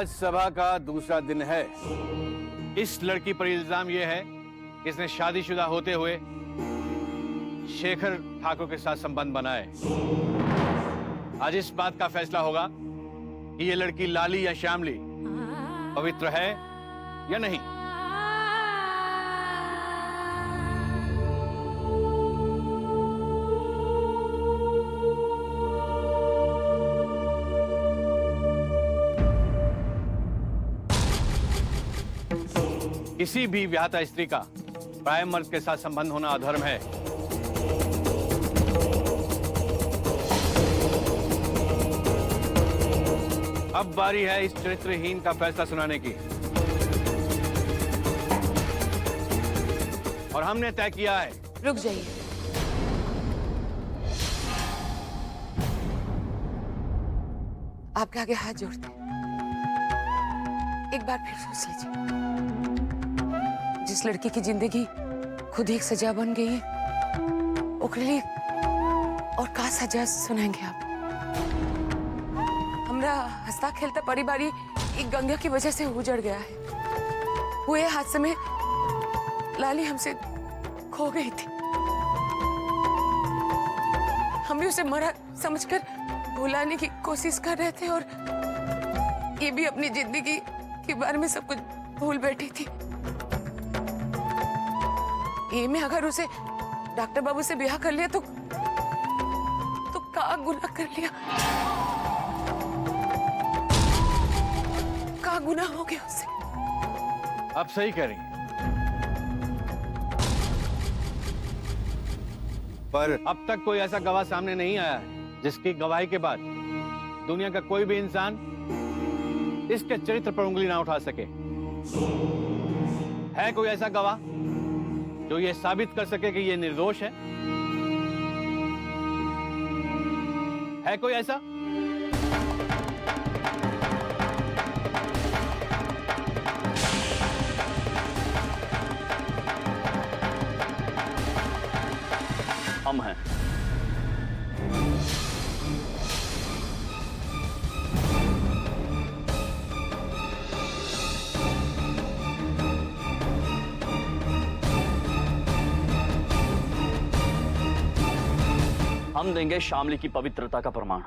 आज सभा का दूसरा दिन है। इस लड़की पर इल्जाम यह है कि इसने शादीशुदा होते हुए शेखर ठाकुर के साथ संबंध बनाए। आज इस बात का फैसला होगा कि ये लड़की लाली या श्यामली पवित्र है या नहीं। किसी भी विवाहिता स्त्री का पराये मर्द के साथ संबंध होना अधर्म है। अब बारी है इस चरित्रहीन का फैसला सुनाने की। और हमने तय किया है। रुक जाइए। आपके आगे हाथ जोड़ते हैं। एक बार फिर सोच लीजिए। जिस लड़की की जिंदगी खुद एक सजा बन गई है, ओकरे लिए और का सजा सुनाएंगे आप? हमरा हंसता खेलता परिवार एक गंगा की वजह से उजड़ गया है। हुए हादसे में लाली हमसे खो गई थी। हम भी उसे मरा समझकर भुलाने की कोशिश कर रहे थे और ये भी अपनी जिंदगी के बारे में सब कुछ भूल बैठी थी। ये में अगर उसे डॉक्टर बाबू से ब्याह कर लिया तो का गुनाह कर लिया, का गुनाह हो गया उससे। आप सही कह रही हैं। पर अब तक कोई ऐसा गवाह सामने नहीं आया है जिसकी गवाही के बाद दुनिया का कोई भी इंसान इसके चरित्र पर उंगली ना उठा सके। है कोई ऐसा गवाह जो ये साबित कर सके कि ये निर्दोष है? है कोई ऐसा? हम हैं। हम देंगे शामली की पवित्रता का प्रमाण।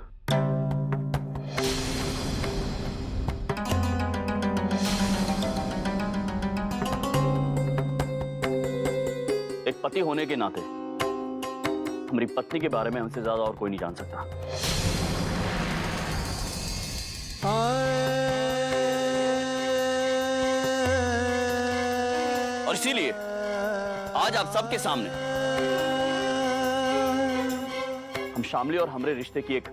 एक पति होने के नाते हमारी पत्नी के बारे में हमसे ज्यादा और कोई नहीं जान सकता। और इसीलिए आज आप सबके सामने हम शामली और हमरे रिश्ते की एक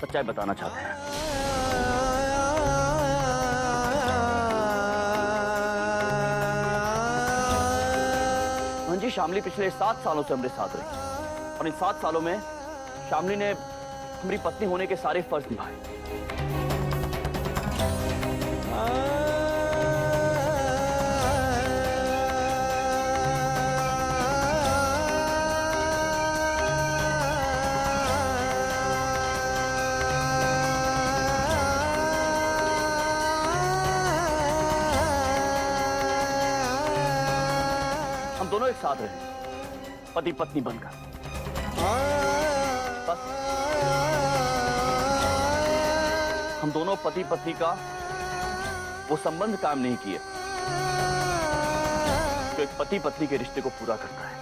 सच्चाई बताना चाहते हैं। हाँ जी, शामली पिछले 7 सालों से हमारे साथ रही और इन 7 सालों में शामली ने हमारी पत्नी होने के सारे फर्ज निभाए। हम दोनों एक साथ रहे, पति पत्नी बनकर। बस हम दोनों पति पत्नी का वो संबंध कायम नहीं किए जो एक पति पत्नी के रिश्ते को पूरा करता है।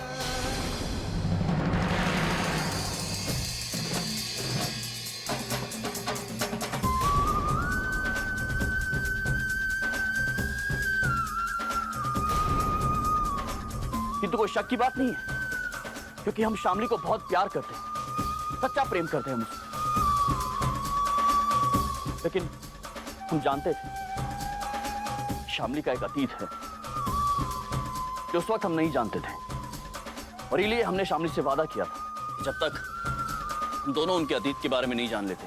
किंतु कोई शक की बात नहीं है क्योंकि हम शामली को बहुत प्यार करते हैं, सच्चा प्रेम करते हैं हम उससे। लेकिन हम जानते थे शामली का एक अतीत है जो उस वक्त हम नहीं जानते थे और इसलिए हमने शामली से वादा किया था कि जब तक हम दोनों उनके अतीत के बारे में नहीं जान लेते।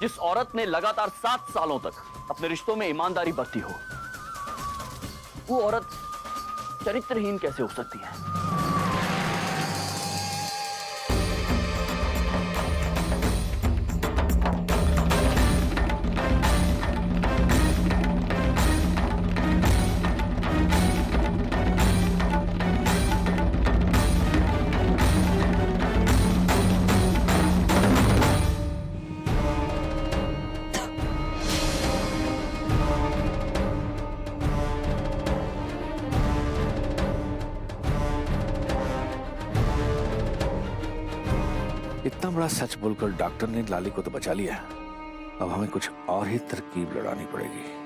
जिस औरत ने लगातार 7 सालों तक अपने रिश्तों में ईमानदारी बरती हो, वो औरत चरित्रहीन कैसे हो सकती है? इतना बड़ा सच बोलकर डॉक्टर ने लाली को तो बचा लिया, अब हमें कुछ और ही तरकीब लड़ानी पड़ेगी।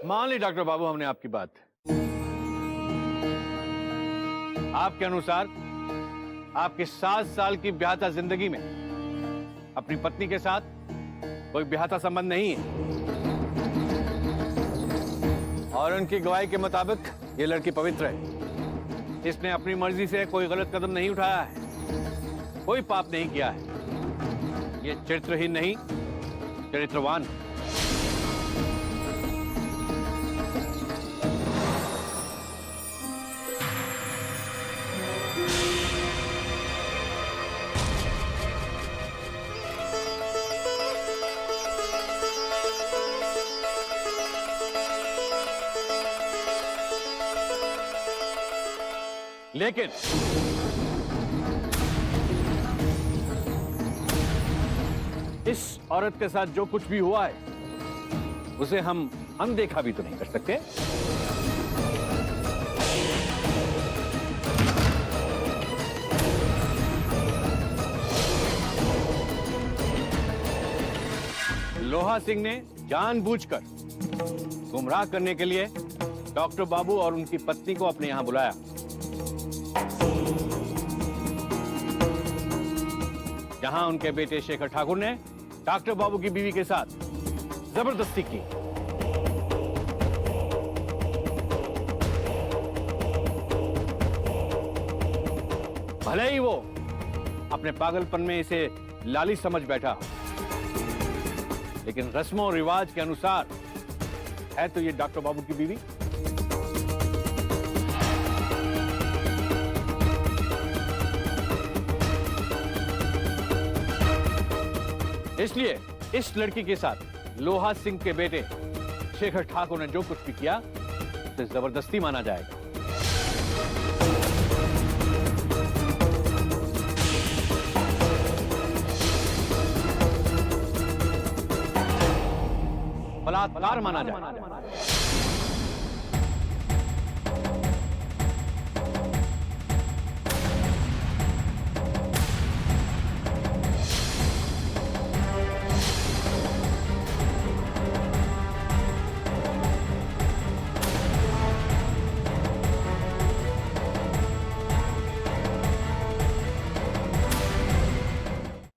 मान ली डॉक्टर बाबू हमने आपकी बात, आपके अनुसार आपकी 7 साल की ब्याहता जिंदगी में अपनी पत्नी के साथ कोई ब्याहता संबंध नहीं है, और उनकी गवाही के मुताबिक ये लड़की पवित्र है। इसने अपनी मर्जी से कोई गलत कदम नहीं उठाया है, कोई पाप नहीं किया है। ये चरित्रहीन नहीं, चरित्रवान है। लेकिन इस औरत के साथ जो कुछ भी हुआ है उसे हम अनदेखा भी तो नहीं कर सकते। लोहा सिंह ने जानबूझकर गुमराह करने के लिए डॉक्टर बाबू और उनकी पत्नी को अपने यहां बुलाया, जहां उनके बेटे शेखर ठाकुर ने डॉक्टर बाबू की बीवी के साथ जबरदस्ती की। भले ही वो अपने पागलपन में इसे लाली समझ बैठा हो, लेकिन रस्मों और रिवाज के अनुसार है तो ये डॉक्टर बाबू की बीवी। इसलिए इस लड़की के साथ लोहा सिंह के बेटे शेखर ठाकुर ने जो कुछ भी किया उसे जबरदस्ती माना जाएगा। बलात्कार माना जाएगा।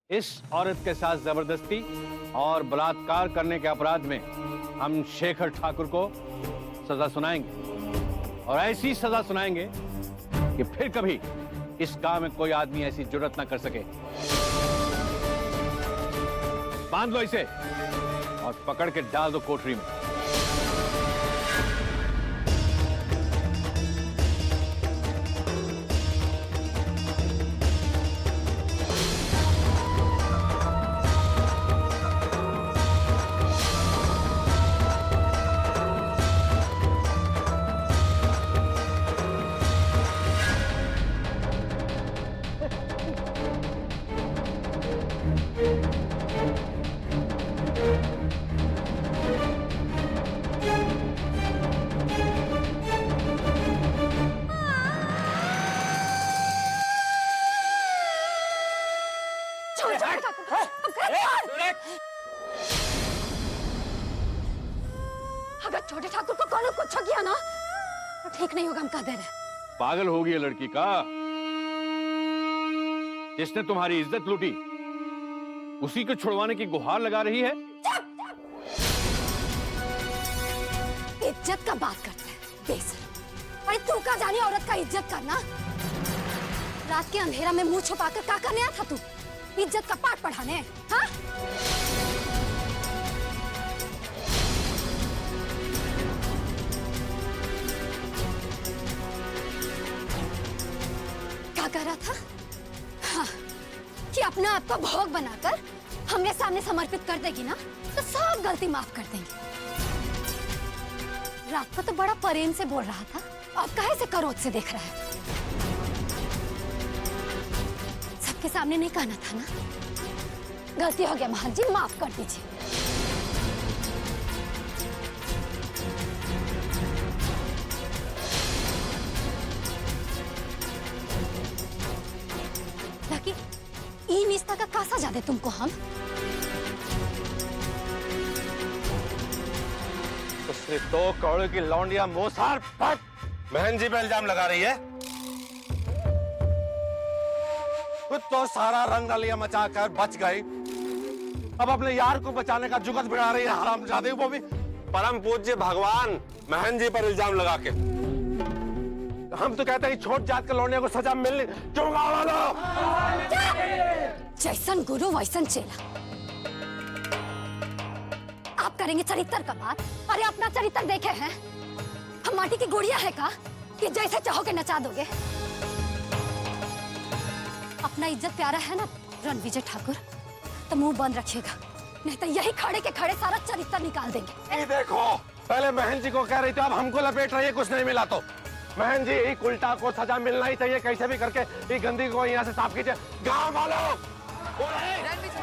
इस औरत के साथ जबरदस्ती और बलात्कार करने के अपराध में हम शेखर ठाकुर को सजा सुनाएंगे, और ऐसी सजा सुनाएंगे कि फिर कभी इस गांव में कोई आदमी ऐसी जुर्रत ना कर सके। बांध लो इसे और पकड़ के डाल दो कोठरी में। अगर छोटे ठाकुर को कौन कुछ किया ना तो ठीक नहीं होगा, हम कह दे रहे। पागल होगी ये लड़की का, जिसने तुम्हारी इज्जत लूटी उसी को छुड़वाने की गुहार लगा रही है। इज्जत का बात करते हैं बेसर। अरे तू का जानी औरत का इज्जत करना? रात के अंधेरा में मुंह छुपाकर क्या करने आया था तू? इज्जत का पाठ पढ़ाने? हाँ? क्या कह रहा था? हाँ, कि अपना आप को भोग बनाकर हमरे सामने समर्पित कर देगी ना तो सब गलती माफ कर देंगे। रात को तो बड़ा प्रेम से बोल रहा था, अब काहे से क्रोध से देख रहा है? सबके के सामने नहीं कहना था ना। गलती हो गया महान जी, माफ कर दीजिए। लेकिन ई निस्ता का कासा जादे तुमको हम? उसने 2 करोड़ की लौंडिया मोसार पट बहन जी पे इल्जाम लगा रही है। खुद तो सारा रंगरलिया मचाकर बच गई, अब अपने यार को बचाने का जुगत बिड़ा रही है हरामजादे। वो भी परम पूज्य भगवान महन जी पर इल्जाम लगा के। हम तो कहते हैं छोट जात के लौंडिया को सजा मिलनी। क्यों वालो? जैसन गुरु वैसन चेला। आप करेंगे चरित्र का बात? अरे अपना चरित्र देखे हैं? हम माटी की गुड़िया है का कि जैसे चाहो के नचा दोगे? अपना इज्जत प्यारा है ना रणविजय ठाकुर, तो मुंह बंद रखिएगा, नहीं तो यही खड़े के खड़े सारा चरित्र निकाल देंगे। ये देखो, पहले महन जी को कह रही थी, अब हमको लपेट रही है। कुछ नहीं मिला तो महन जी एक उल्टा को सजा मिलना ही चाहिए। कैसे भी करके ये गंदगी को यहाँ से साफ कीजिए। गांव वालों,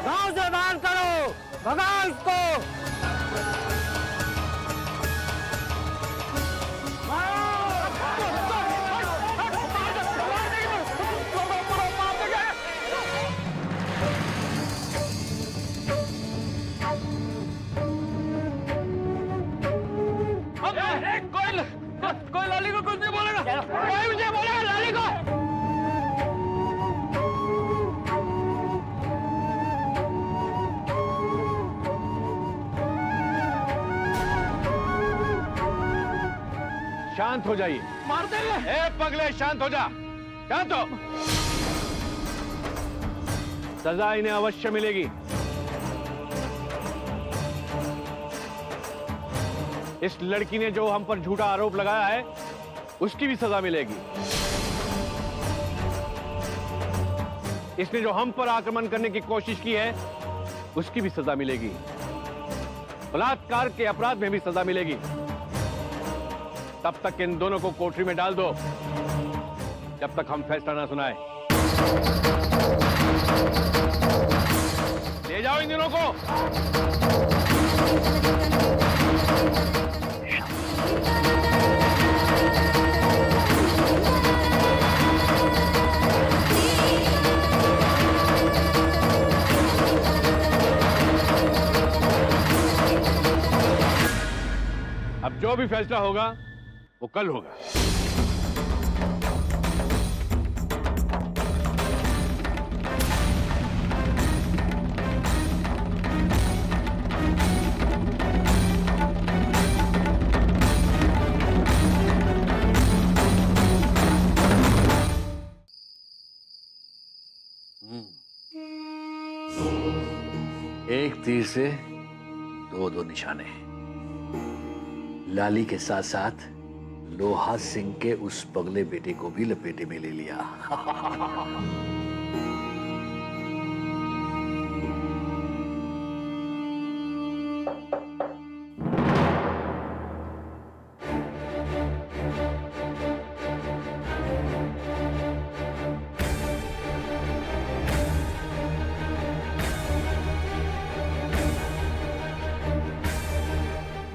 गांव से बाहर करो, भगाओ इसको। कोई लाली को कुछ नहीं बोलेगा, कोई मुझे बोलेगा लाली को। शांत हो जाइए। मार देंगे। ए पगले, शांत हो जा, शांत हो। सजा इन्हें अवश्य मिलेगी। इस लड़की ने जो हम पर झूठा आरोप लगाया है, उसकी भी सजा मिलेगी। इसने जो हम पर आक्रमण करने की कोशिश की है, उसकी भी सजा मिलेगी। बलात्कार के अपराध में भी सजा मिलेगी। तब तक इन दोनों को कोठरी में डाल दो, जब तक हम फैसला ना सुनाए। ले जाओ इन दोनों को। अब जो भी फैसला होगा वो कल होगा। एक तीर से दो निशाने। लाली के साथ साथ लोहा सिंह के उस पगले बेटे को भी लपेटे में ले लिया।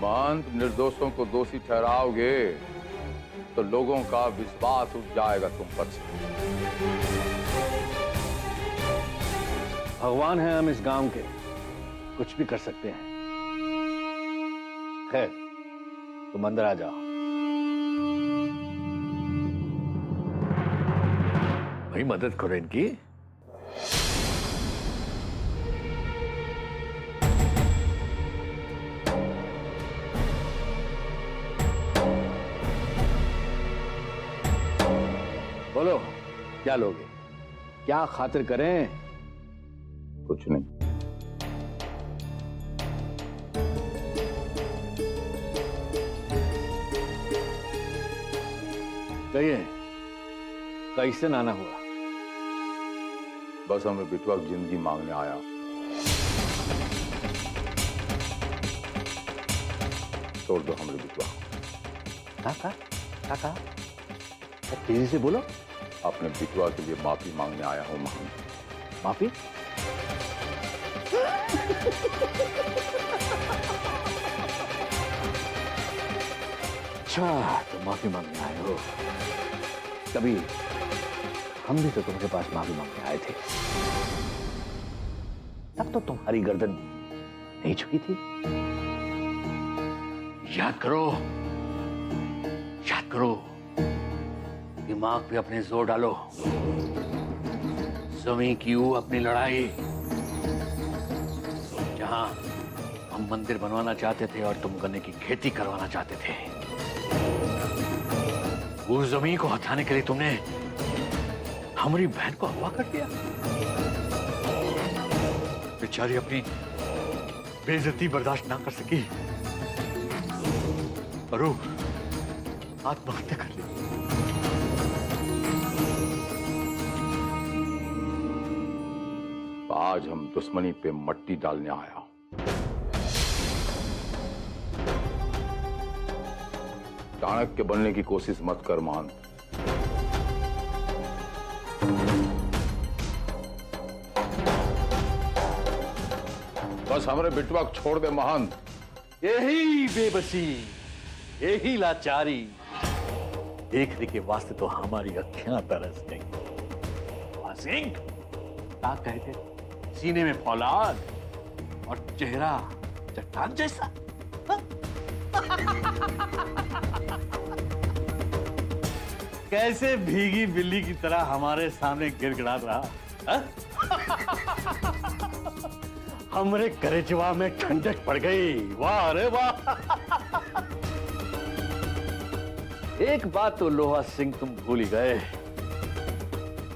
महंत निर्दोषों को दोषी ठहराओगे तो लोगों का विश्वास उठ जाएगा तुम पर से। भगवान है हम इस गांव के, कुछ भी कर सकते हैं। खैर, तुम अंदर आ जाओ। भाई मदद करो इनकी। बोलो, क्या लोगे? क्या खातिर करें? कुछ नहीं। कहिए, कैसे नाना हुआ? बस हमें बिटवा की जिंदगी मांगने आया। छोड़ दो हमें बिटवा। काका, तेजी से बोलो। अपने बिटवा के लिए माफी मांगने आया हूं महंत। माफी? अच्छा, तो माफी मांगने आए हो। कभी हम भी तो तुम्हारे पास माफी मांगने आए थे, तब तो तुम्हारी गर्दन नहीं झुकी थी। याद करो, याद करो, दिमाग पे अपने जोर डालो। जमीन की वो अपनी लड़ाई, जहां हम मंदिर बनवाना चाहते थे और तुम गन्ने की खेती करवाना चाहते थे, उस जमीन को हटाने के लिए तुमने हमारी बहन को अगवा कर दिया। बेचारी अपनी बेइज्जती बर्दाश्त ना कर सकी और वो आत्महत्या कर ली। आज हम दुश्मनी पे मट्टी डालने आया। चाणक्य बनने की कोशिश मत कर मान। बस हमारे बिटवा को छोड़ दे महंत। यही बेबसी, यही लाचारी देखने के वास्ते तो हमारी अखियां तरस गई। सिंह क्या कहते, सीने में फौलाद और चेहरा चट्टान जैसा। कैसे भीगी बिल्ली की तरह हमारे सामने गिड़गिड़ा रहा। हमरे करेजवा में ठंडक पड़ गई। वाह रे वाह। एक बात तो लोहा सिंह तुम भूल ही गए।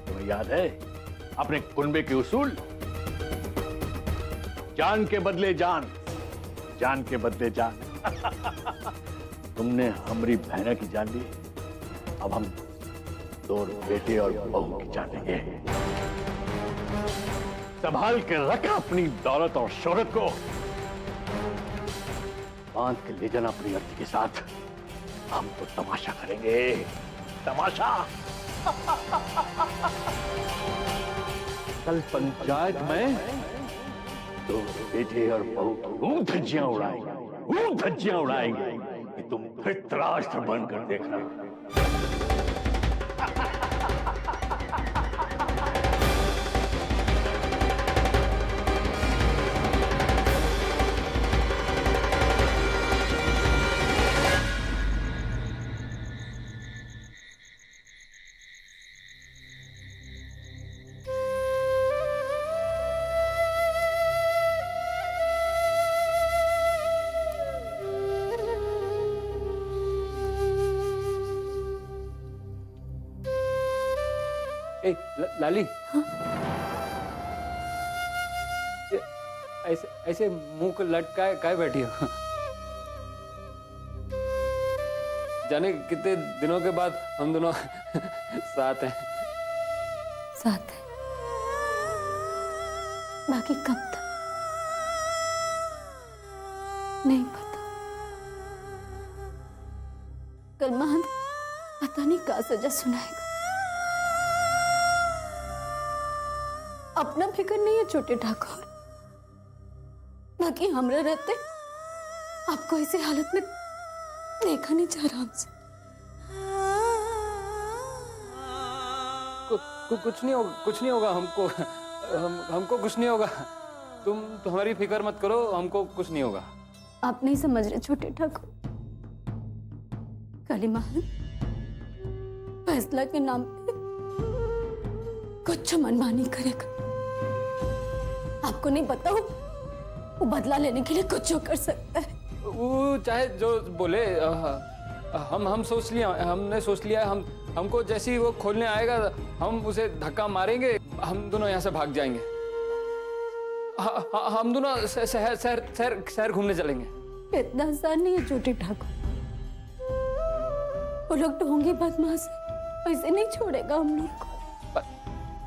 तुम्हें याद है अपने कुनबे के उसूल? जान के बदले जान, जान के बदले जान। तुमने हमारी बहना की जान ली, अब हम दोनों बेटे और बहू की जान लेंगे। संभाल के रख अपनी दौलत और शोहरत को, बांध के ले जाना अपनी अर्थी के साथ। हम तो तमाशा करेंगे, तमाशा। कल पंचायत में तो बेटे और बहू ऊं धज्जियां उड़ाएंगे, ऊं धज्जियां उड़ाएंगे कि तुम फिर त्राष्ट्र बनकर देखना। लाली, ऐसे ऐसे मुंह को लटकाए काय बैठी हो? जाने कितने दिनों के बाद हम दोनों साथ हैं। साथ है, बाकी कब तक नहीं पता। कल महंत पता नहीं क्या सजा सुनाएगा। अपना फिक्र नहीं है छोटे ठाकुर, बाकी हमरा रहते आपको ऐसी हालत में देखा नहीं जा रहा हमसे। कुछ नहीं होगा, कुछ नहीं होगा हमको। हमको कुछ नहीं होगा। तुम हमारी फिक्र मत करो, हमको कुछ नहीं होगा। आप नहीं समझ रहे छोटे ठाकुर। काली महंत फैसला के नाम पे कुछ मनमानी करेगा। आपको नहीं पता हो, वो बदला लेने के लिए कुछ जो कर सकता है। वो चाहे जो बोले, हम सोच लिया, हमने सोच लिया। हमको जैसे ही वो खोलने आएगा हम उसे धक्का मारेंगे, हम दोनों यहाँ से भाग जाएंगे। हम दोनों शहर घूमने चलेंगे। इतना आसान नहीं है छोटे ठाकुर। वो लोग तो होंगे बदमाश, वैसे नहीं छोड़ेगा हम लोग को।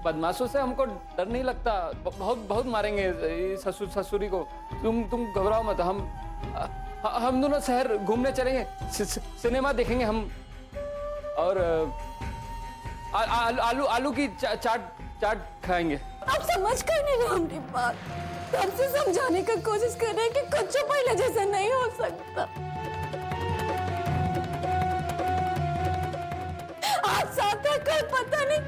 बदमाशों से हमको डर नहीं लगता। बहुत मारेंगे ससुरी को। तुम घबराओ मत। हम दोनों शहर घूमने चलेंगे, सिनेमा देखेंगे हम, और आलू की चाट खाएंगे। आप समझ कर नहीं रहे हमारी बात। कब से समझाने की कोशिश कर रहे हैं कि कुछ पहले जैसा नहीं हो सकता। आप साथ रहकर पता नहीं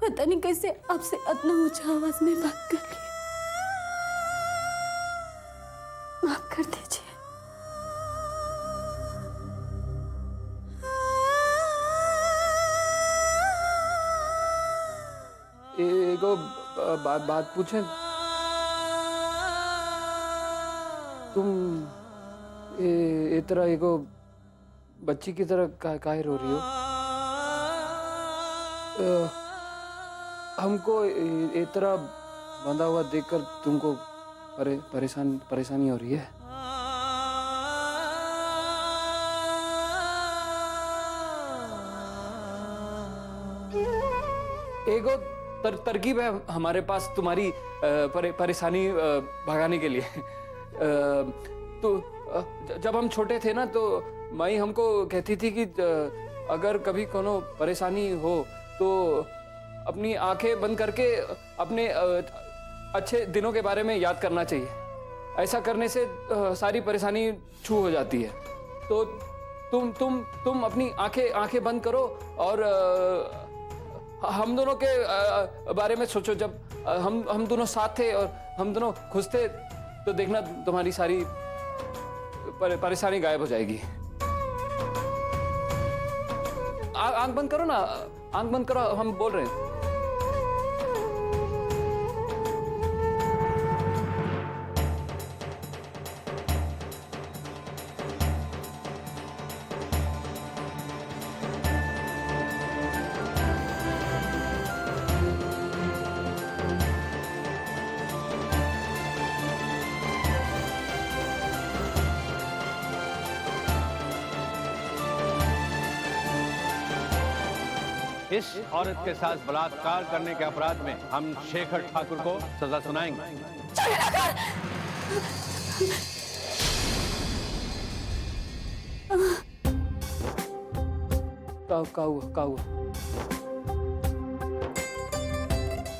पता नहीं कैसे आपसे इतना ऊंचा आवाज में बात कर ली। माफ कर दीजिए। एगो बात पूछे, तुम ए तरह एगो बच्ची की तरह काहे रो रही हो? हमको ए तरह बंधा हुआ देखकर तुमको परेशानी हो रही है? एगो तरकीब है हमारे पास तुम्हारी परेशानी भगाने के लिए। तो जब हम छोटे थे ना, तो माई हमको कहती थी कि अगर कभी कोनो परेशानी हो तो अपनी आंखें बंद करके अपने अच्छे दिनों के बारे में याद करना चाहिए। ऐसा करने से सारी परेशानी छू हो जाती है। तो तुम अपनी आंखें बंद करो और हम दोनों के बारे में सोचो। जब हम दोनों साथ थे और हम दोनों खुश थे, तो देखना तुम्हारी सारी परेशानी गायब हो जाएगी। आंख बंद करो ना, आंख बंद करो, हम बोल रहे हैं। इस औरत के साथ बलात्कार करने के अपराध में हम शेखर ठाकुर को सजा सुनाएंगे। का हुआ?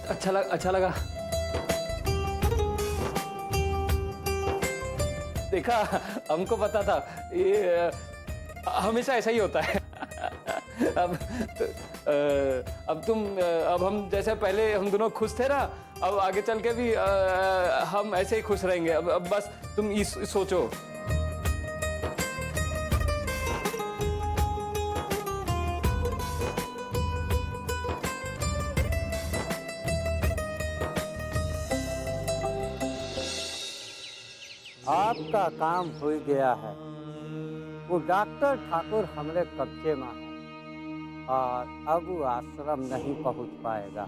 अच्छा लगा। देखा, हमको पता था, ये हमेशा ऐसा ही होता है। अब हम जैसे पहले हम दोनों खुश थे ना, अब आगे चल के भी हम ऐसे ही खुश रहेंगे। अब बस तुम सोचो। आपका काम हो गया है। वो डॉक्टर ठाकुर हमारे कब्जे में है और अब वो आश्रम नहीं पहुंच पाएगा।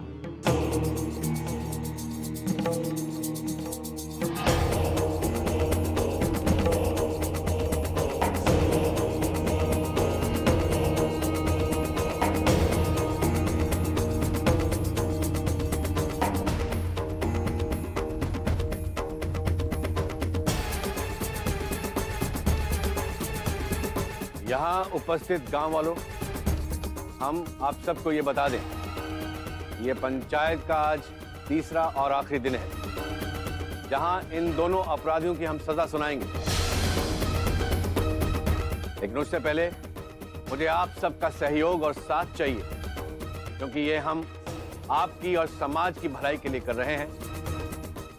यहाँ उपस्थित गांव वालों, हम आप सबको ये बता दें, ये पंचायत का आज तीसरा और आखिरी दिन है जहां इन दोनों अपराधियों की हम सजा सुनाएंगे। लेकिन उससे पहले मुझे आप सबका सहयोग और साथ चाहिए, क्योंकि ये हम आपकी और समाज की भलाई के लिए कर रहे हैं,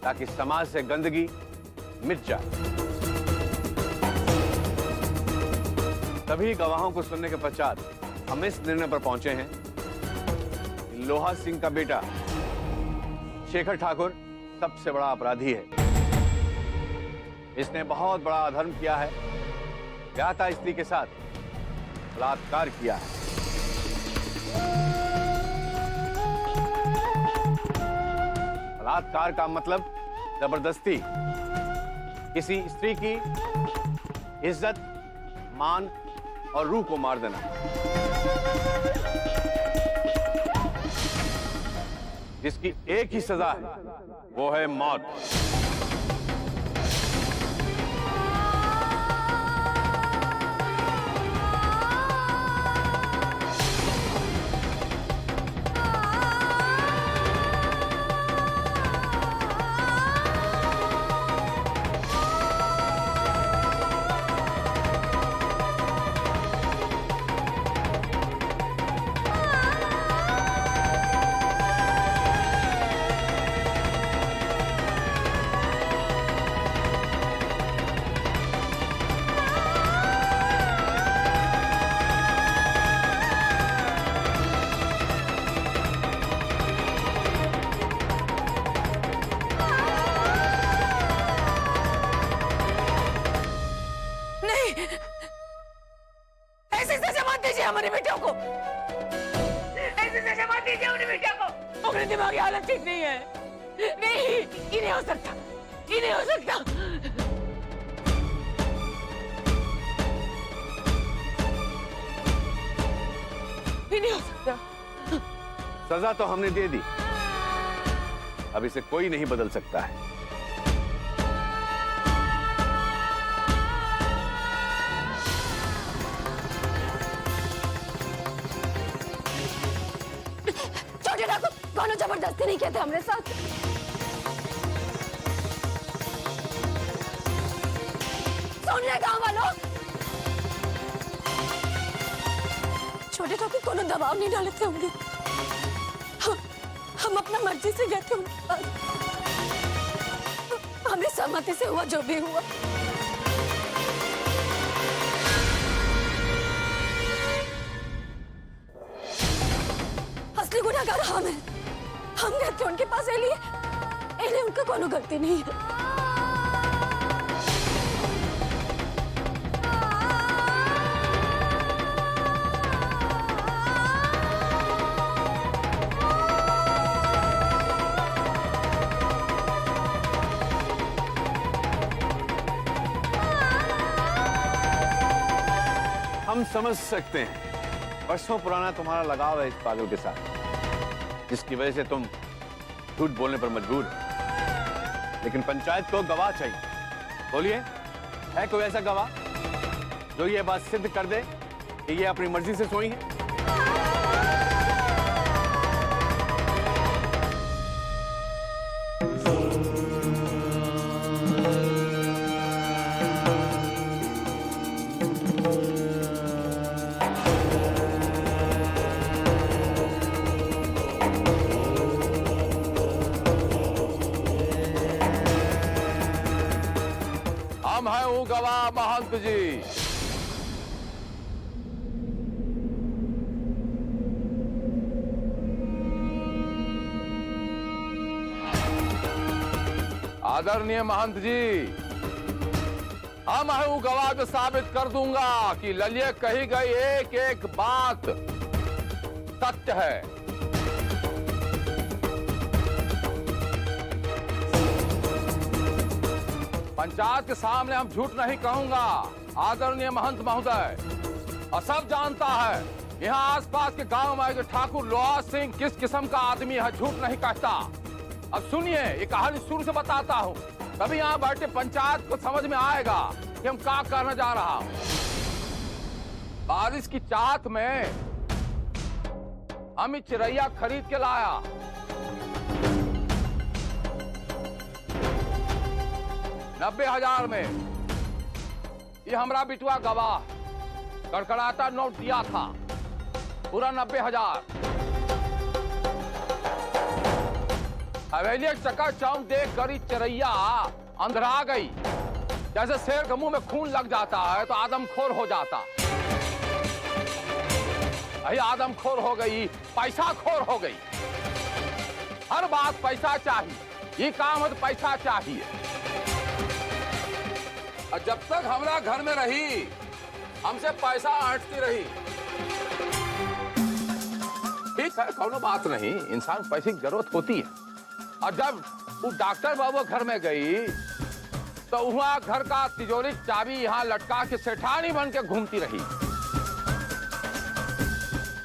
ताकि समाज से गंदगी मिट जाए। सभी गवाहों को सुनने के पश्चात हम इस निर्णय पर पहुंचे हैं कि लोहा सिंह का बेटा शेखर ठाकुर सबसे बड़ा अपराधी है। इसने बहुत बड़ा अधर्म किया है, ज्ञाता स्त्री के साथ बलात्कार किया है। बलात्कार का मतलब जबरदस्ती किसी स्त्री की इज्जत, मान और रूह को मार देना, जिसकी एक ही सजा है, वो है मौत। ऐसी सजा मत दीजिए हमारे बेटियों को, ऐसी सजा मत दीजिए उन्हें बेटियों को। उनकी दिमागी हालत ठीक नहीं है। नहीं, ये नहीं हो सकता, ये नहीं हो सकता। ये नहीं हो सकता। सजा तो हमने दे दी, अब इसे कोई नहीं बदल सकता है। छोटे ठाकुर, कौनो जबरदस्ती नहीं कहते हमारे साथ। सुन रहे गांव वालों, छोटे ठाकुर कोनो दबाव नहीं डाले थे होंगे। हम अपना मर्जी से गए थे उनके पास। हमें सहमति से हुआ जो भी हुआ। असली गुनहगार हम हैं। हम गए थे उनके पास, इन्हें उनका कोनो गलती नहीं है। हम समझ सकते हैं वर्षों पुराना तुम्हारा लगाव है इस पागल के साथ, जिसकी वजह से तुम झूठ बोलने पर मजबूर हो। लेकिन पंचायत को गवाह चाहिए। बोलिए, है कोई ऐसा गवाह जो ये बात सिद्ध कर दे कि ये अपनी मर्जी से सोई है? हम हैं वो गवाह महंत जी। आदरणीय महंत जी, हम हैं वो गवाह जो साबित कर दूंगा कि ललिया कही गई एक एक बात सत्य है। पंचायत के सामने हम झूठ नहीं कहूंगा आदरणीय महंत महोदय, और सब जानता है यहाँ आसपास के गांव में जो ठाकुर लोहा सिंह किस किस्म का आदमी है, झूठ नहीं कहता। अब सुनिए, एक कहानी शुरू से बताता हूँ, तभी यहाँ बैठे पंचायत को समझ में आएगा कि हम क्या करने जा रहा हूँ। बारिश की चाहत में हम चिड़ैया खरीद के लाया। $90,000 में ये हमरा बिटुआ गवाह कड़कड़ाता नोट दिया था, पूरा 90,000। हवेली चकाचौंध देख कर चिड़ैया अंधरा गई। जैसे शेर के मुंह में खून लग जाता है तो आदमखोर हो जाता, यही आदमखोर हो गई, पैसा खोर हो गई। हर बात पैसा चाहिए, ये काम है तो पैसा चाहिए। और जब तक हमरा घर में रही हमसे पैसा हटती रही। ठीक है, कोनो बात नहीं, इंसान पैसे की जरूरत होती है, और जब वो डॉक्टर बाबू घर में गई तो वहां घर का तिजोरी चाबी यहाँ लटका के सेठानी बन के घूमती रही।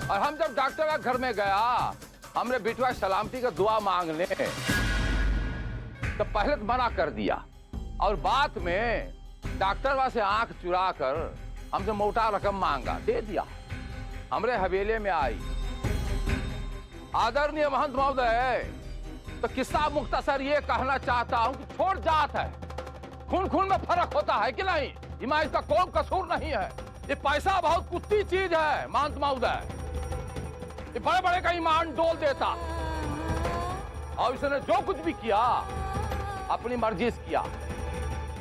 और हम जब डॉक्टर का घर में गया, हमने बिटवा सलामती का दुआ मांगने, तो पहले तो मना कर दिया और बाद में डॉक्टर वहां से आंख चुरा कर हमसे मोटा रकम मांगा, दे दिया। हमरे हवेली में आई। आदरणीय महंत महोदय, तो किस्सा मुख्तसर ये कहना चाहता हूं कि छोड़ जात है, खून खून में फर्क होता है कि नहीं, इमा इसका कोई कसूर नहीं है। ये पैसा बहुत कुत्ती चीज है महंत महोदय, ये बड़े बड़े का ईमान डोल देता। और इसने जो कुछ भी किया अपनी मर्जी से किया,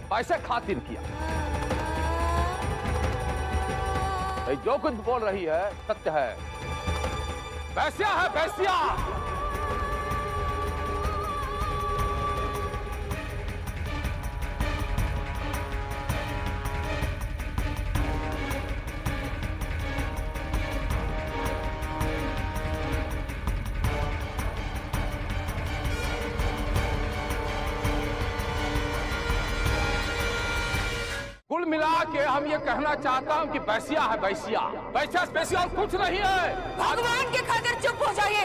पैसे खातिर किया। ये जो कुछ बोल रही है सत्य है, वैस्या है वैस्या। कुल मिला के हम ये कहना चाहता हूं कि वैस्या है वैस्या, वैस्या स्पेशल कुछ नहीं है। भगवान के खातिर चुप हो जाइए।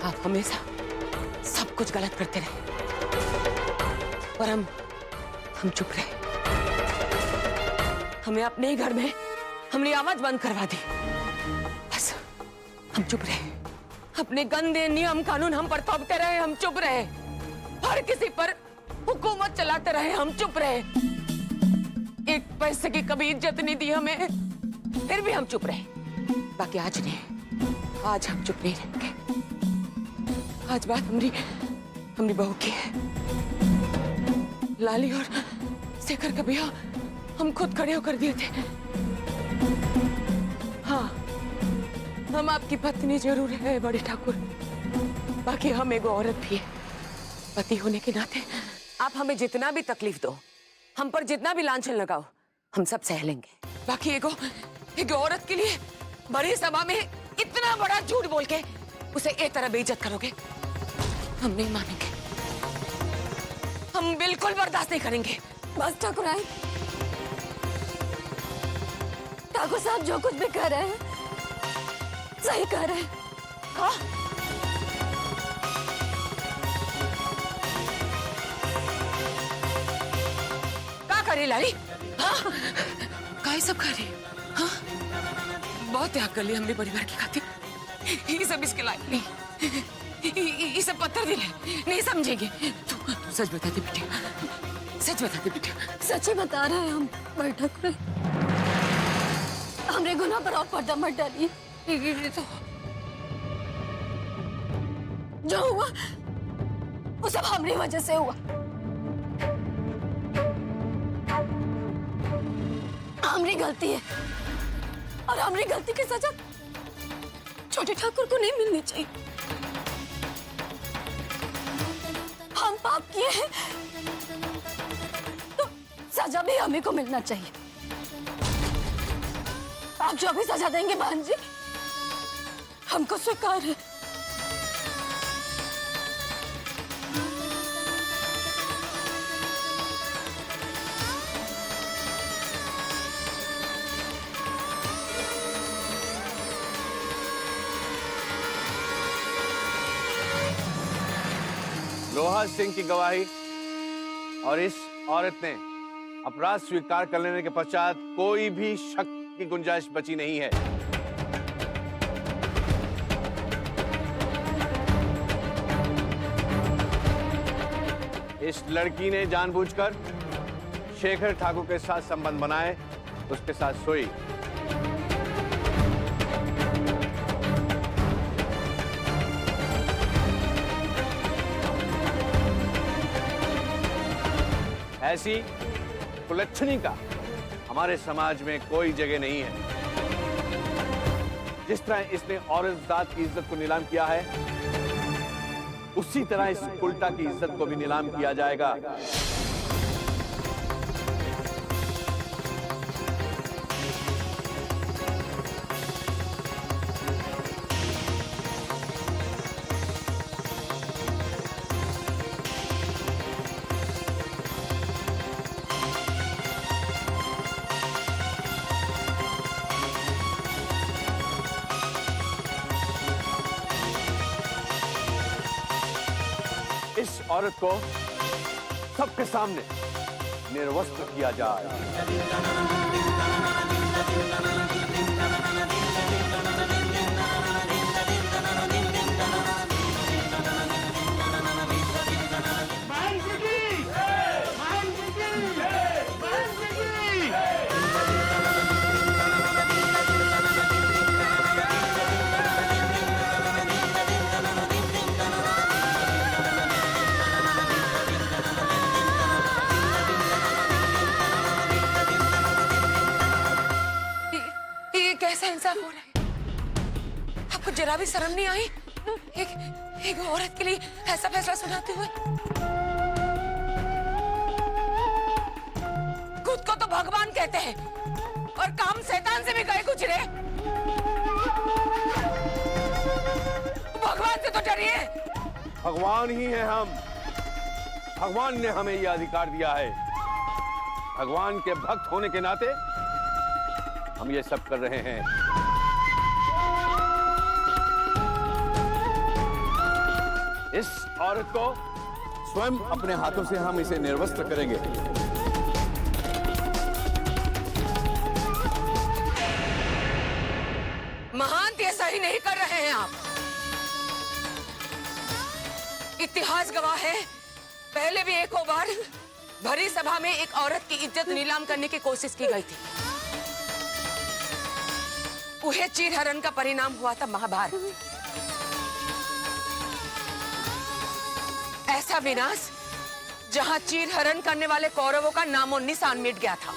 आप हमेशा सब कुछ गलत करते रहे और हम चुप रहे। हमें अपने ही घर में हमने आवाज बंद करवा दी, बस हम चुप रहे। अपने गंदे नियम कानून हम पर थोपते रहे, हम चुप रहे। हर किसी पर हुकूमत चलाते रहे, हम चुप रहे। एक पैसे की कभी इज्जत नहीं दी हमें, फिर भी हम चुप रहे। बाकी आज नहीं, आज हम चुप नहीं रहेंगे। आज बात हमारी बहू की है। लाली और शेखर का ब्याह हम खुद खड़े होकर दिए थे। हाँ, हम आपकी पत्नी जरूर है बड़े ठाकुर, बाकी हम एक औरत भी है। पति होने के नाते आप हमें जितना भी तकलीफ दो, हम पर जितना भी लांछन लगाओ, हम सब सह लेंगे। बाकी एक औरत के लिए बड़ी सभा में इतना बड़ा झूठ बोल के उसे एक तरह बेइज्जत करोगे, हम नहीं मानेंगे। हम बिल्कुल बर्दाश्त नहीं करेंगे। बस ठाकुर आई, ठाकुर साहब जो कुछ भी कर रहे हैं सही कर रहे हैं। हाँ? क्या करे लाली? हाँ? काय सब कर रही? हाँ? बहुत त्याग कर लिया हमने परिवार की खातिर। ये सब इसके लायक नहीं, ये सब पत्थर दिल है, नहीं समझेंगे। तू सच बता दे बेटा, सच बता दे बेटा। सच ही बता रहे हैं हम बड़े ठाकुर। हमरे गुनाह पर और पर्दा मत डालिए। तो जो हुआ वो सब हमारी वजह से हुआ। हमारी गलती है और हमारी गलती की सजा छोटे ठाकुर को नहीं मिलनी चाहिए। हम पाप किए हैं तो सजा भी हमें को मिलना चाहिए। आप जो भी सजा देंगे बहन जी, हमको स्वीकार है। लोहा सिंह की गवाही और इस औरत ने अपराध स्वीकार कर लेने के पश्चात कोई भी शक की गुंजाइश बची नहीं है। इस लड़की ने जानबूझकर शेखर ठाकुर के साथ संबंध बनाए, उसके साथ सोई। ऐसी कुलच्छनी का हमारे समाज में कोई जगह नहीं है। जिस तरह इसने औरत जात की इज्जत को नीलाम किया है, उसी तरह इस उल्टा की इज्जत को भी नीलाम किया जाएगा। औरत को सबके सामने निर्वस्त्र किया जाए। ये कैसा इंसाफ हो रहा है? आपको जरा भी शर्म नहीं आई? एक औरत के लिए ऐसा फैसला सुनाते हुए। खुद को तो भगवान कहते हैं और काम शैतान से भी गए गुजरे। भगवान से तो डरिए। भगवान ही है हम। भगवान ने हमें यह अधिकार दिया है। भगवान के भक्त होने के नाते हम ये सब कर रहे हैं। इस औरत को स्वयं अपने हाथों से हम इसे निर्वस्त्र करेंगे। महंत ये सही नहीं कर रहे हैं आप। इतिहास गवाह है, पहले भी एक बार भरी सभा में एक औरत की इज्जत नीलाम करने की कोशिश की गई थी। उहे चीरहरण का परिणाम हुआ था महाभारत। ऐसा विनाश जहां चीरहरण करने वाले कौरवों का नामो निशान मिट गया था।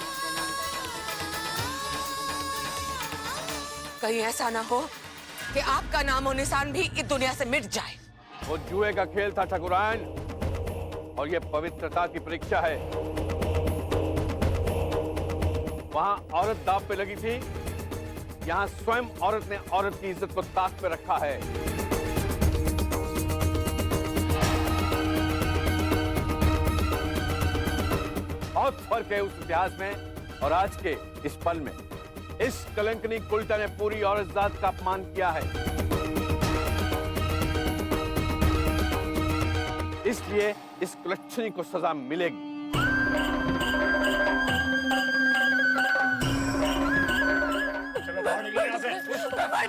कहीं ऐसा ना हो कि आपका नामो निशान भी इस दुनिया से मिट जाए। वो जुए का खेल था ठाकुरायन, और ये पवित्रता की परीक्षा है। वहां औरत दांव पे लगी थी, यहां स्वयं औरत ने औरत की इज्जत को ताक पे रखा है। बहुत फर्क है उस इतिहास में और आज के इस पल में। इस कलंकनी कुलटा ने पूरी औरत जात का अपमान किया है। इसलिए इस कुलच्छनी को सजा मिलेगी। भाई